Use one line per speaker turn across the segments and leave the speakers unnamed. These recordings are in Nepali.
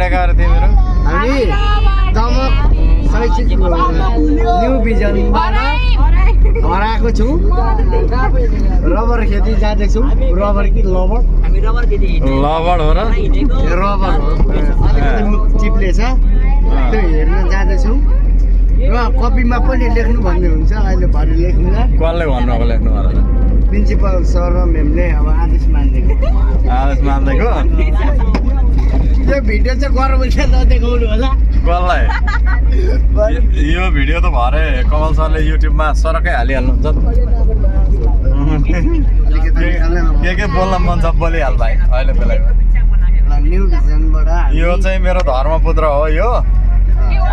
गएको अरे तिमीहरू
हामी दमक शैक्षिक न्यू भिजनबाट हराएको छु रबर खेती जाँदैछौँ रबर कि लबर
लबर हो र
रबर हो अलिकति चिप्ले छ त्यो हेर्न जाँदैछौँ र कपीमा पनि लेख्नु भन्ने हुन्छ अहिले भरे लेख्नुला
कसले भन्नु अब लेख्नु भनेर
प्रिन्सिपल सर र म्यामले अब आदेश मानिदिएको
आदेश मान्दैको
यो भिडियो चाहिँ गरम नदेखाउनु होला
कसलाई यो भिडियो त भरे कमल सरले युट्युबमा सरकै हालिहाल्नुहुन्छ के बोल्न मन छ बोलिहाल भाइ अहिले बेलामा
न्यू भिजनबाट
यो चाहिँ मेरो धर्मपुत्र हो यो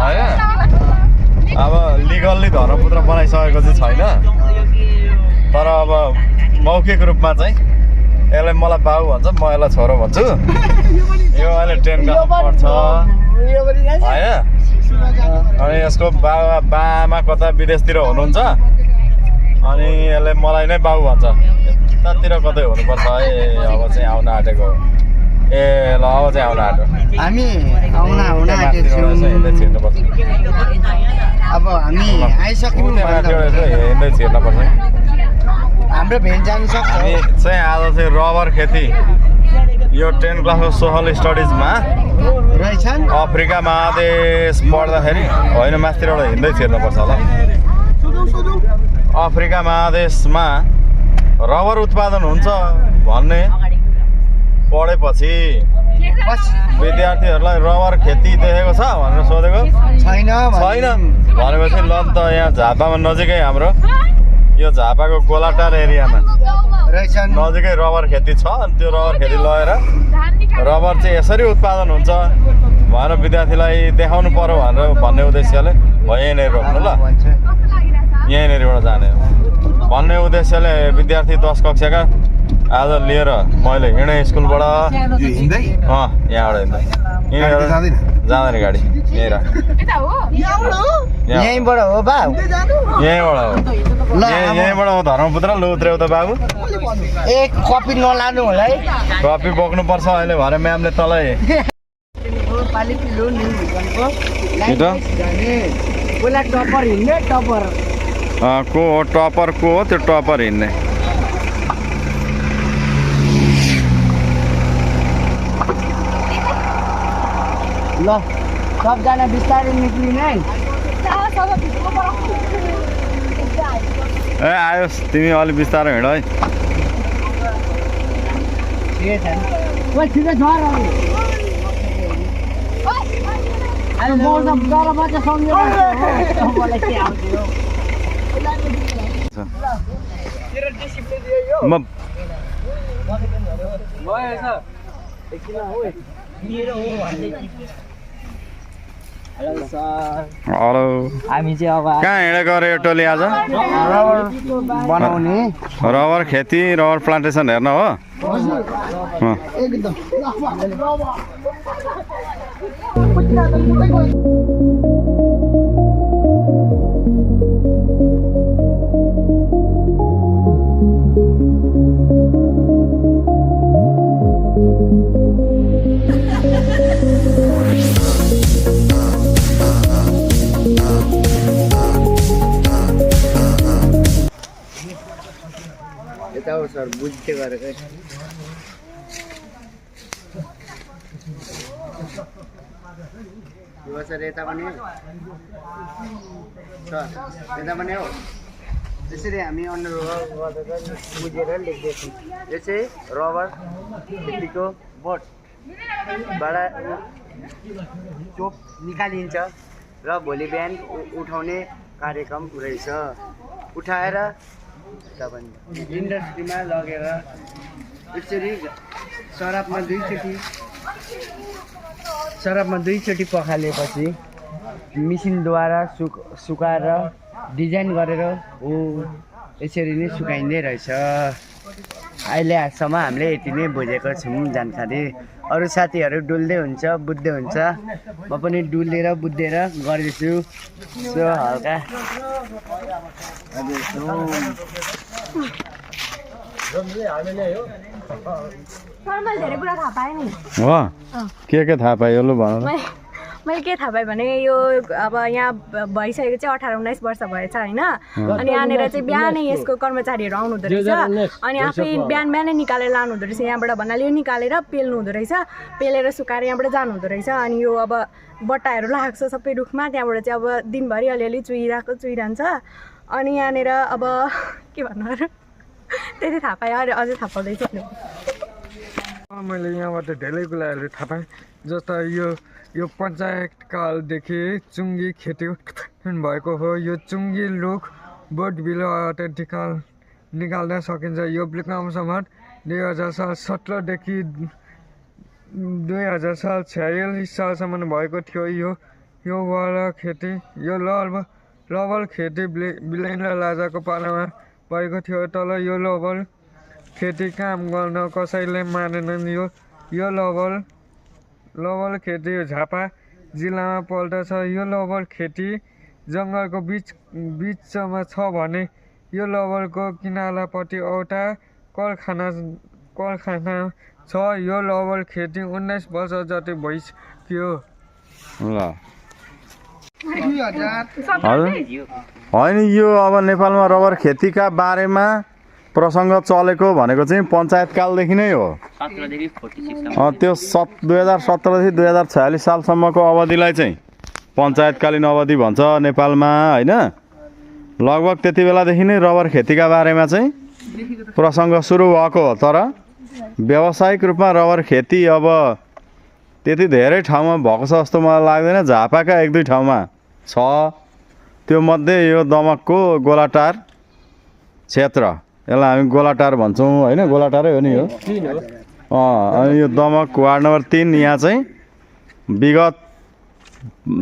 होइन अब लिगल्ली धर्मपुत्र बनाइसकेको चाहिँ छैन तर अब मौखिक रूपमा चाहिँ यसलाई मलाई बाबु भन्छ म यसलाई छोरो भन्छु यो अहिले 10 क्लासमा पढ्छ होइन अनि यसको बाबा कता विदेशतिर हुनुहुन्छ अनि यसले मलाई नै बाबु भन्छ यतातिर कतै हुनुपर्छ है अब चाहिँ आउन आँटेको ए ल अब चाहिँ आउन आँट्यो
हामी आउन आँटेको छौँ अब हामी आइसक्यौँ
हिँड्दै छिर्नुपर्छ
हाम्रो भेट जानु सक्छ
हामी चाहिँ आज चाहिँ रबर खेती यो 10 क्लासको सोसल स्टडिजमा
रहेछन्
अफ्रिका महादेश पढ्दाखेरि होइन माथितिरबाट हिँड्दै छिर्नुपर्छ होला अफ्रिका महादेशमा रबर उत्पादन हुन्छ भन्ने पढेपछि विद्यार्थीहरूलाई रबर खेती देखेको छ भनेर सोधेको
छैन
भनेपछि ल त यहाँ झापामा नजिकै हाम्रो यो झापाको गोलाटार एरियामा
रहेछन्
नजिकै रबर खेती छ अनि त्यो रबर खेती लगेर रबर चाहिँ यसरी उत्पादन हुन्छ भनेर विद्यार्थीलाई देखाउनु पर्यो भनेर भन्ने उद्देश्यले यहीँनिर रोक्नु ल यहीँनिरबाट जाने भन्ने उद्देश्यले विद्यार्थी 10 कक्षाका आज लिएर मैले हिँडेँ स्कुलबाट यहाँबाट हिँड्दै जाँदैन गाडी
यहीँबाट हो बाबु
यहीँबाट हो धर्मपुत्र लु उत्र्याउ त बाबु
एक कपी नलानु होला है
कपी बोक्नुपर्छ अहिले भरे म्यामले तँलाई
टपर हिँड्ने टपर
को हो टपर को हो त्यो टपर हिँड्ने
ल सबजना बिस्तारै निक्लिने है
ए आयोस् तिमी अलिक बिस्तारै हिँड है हेलो
हामी चाहिँ अब
कहाँ हिँडेको अरे यो टोली आज
रबर बनाउने
रबर खेती रबर प्लान्टेसन हेर्न हो
यता हो सर बुझ्दै गरेकै यो सर यता पनि सर यता पनि हो त्यसरी हामी अनुरोध गरेर बुझेर लेख्दैछौँ यो चाहिँ रबर खेतीको बोटबाट चोप निकालिन्छ र भोलि बिहान उठाउने कार्यक्रम रहेछ उठाएर इन्डस्ट्रीमा लगेर यसरी शराबमा दुईचोटि पखालेपछि मिसिनद्वारा सुकाएर डिजाइन गरेर हो यसरी नै सुकाइँदै रहेछ अहिलेसम्म हामीले यति नै बुझेको छौँ जानकारी अरू साथीहरू डुल्दै हुन्छ बुझ्दै हुन्छ म पनि डुलेर बुझ्दै गर्दैछु सो हल्का हजुर
तर मैले धेरै कुरा थाहा पाएँ नि
हो के थाहा पायो लु भन न।
मैले के थाहा पाएँ भने यो अब यहाँ भइसकेको चाहिँ 18-19 वर्ष भएछ होइन अनि यहाँनिर चाहिँ बिहानै यसको कर्मचारीहरू आउनु हुँदो रहेछ अनि आफै बिहानै निकालेर लानु हुँदो रहेछ यहाँबाट भन्नाले यो निकालेर पेल्नु हुँदो रहेछ पेलेर सुकाएर यहाँबाट जानु हुँदो रहेछ अनि यो अब बट्टाहरू लाग्छ सबै रुखमा त्यहाँबाट चाहिँ अब दिनभरि अलिअलि चुहिरहन्छ अनि यहाँनिर अब के भन्नु अरू त्यति थाहा पाएँ अरे अझै थाहा पाउँदैछु
मैले यहाँबाट धेरै कुराहरू थाहा पाएँ जस्ता यो पञ्चायत कालदेखि चुङ्गी खेती भएको हो यो चुङ्गी रुख बोट बिरुवाबाट निकाल्न सकिन्छ यो ब्लिकामसम्म 2017देखि 2046 सालसम्म भएको थियो यो वाला खेती यो रबर खेती बिलेन र राजाको पालामा भएको थियो तर यो रबर खेती काम गर्न कसैले मानेनन् यो लबर खेती झापा जिल्लामा पर्दछ यो लबर खेती जङ्गलको बिचमा छ भने यो लबरको किनारापट्टि एउटा कारखाना छ यो लबर खेती 19 वर्ष जति भइसक्यो
ल होइन यो अब नेपालमा रबर खेतीका बारेमा प्रसङ्ग चलेको भनेको चाहिँ पञ्चायतकालदेखि नै हो त्यो 2017 देखि 2046 सालसम्मको अवधिलाई चाहिँ पञ्चायतकालीन अवधि भन्छ नेपालमा होइन लगभग त्यति बेलादेखि नै रबर खेतीका बारेमा चाहिँ प्रसङ्ग सुरु भएको हो तर व्यावसायिक रूपमा रबर खेती अब त्यति धेरै ठाउँमा भएको छ जस्तो मलाई लाग्दैन झापाका 1-2 ठाउँमा छ त्यो मध्ये यो दमकको गोलाटार क्षेत्र यसलाई हामी गोलाटार भन्छौँ होइन गोलाटारै हो नि यो अनि यो दमक वार्ड नम्बर 3 यहाँ चाहिँ विगत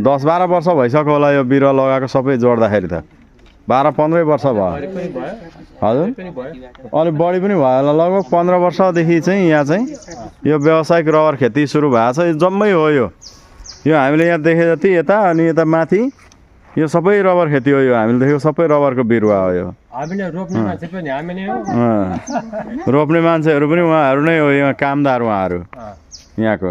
10-12 वर्ष भइसक्यो होला यो बिरुवा लगाएको सबै जोड्दाखेरि त 12-15 वर्ष भयो हजुर अनि बढी पनि भयो होला लगभग 15 वर्षदेखि चाहिँ यहाँ चाहिँ यो व्यावसायिक रबर खेती सुरु भएको छ यो जम्मै हो यो हामीले यहाँ देखे जति यता अनि यता माथि यो सबै रबर खेती हो यो हामीले देखेको सबै रबरको बिरुवा हो यो रोप्ने मान्छेहरू पनि उहाँहरू नै हो यहाँ कामदार उहाँहरू यहाँको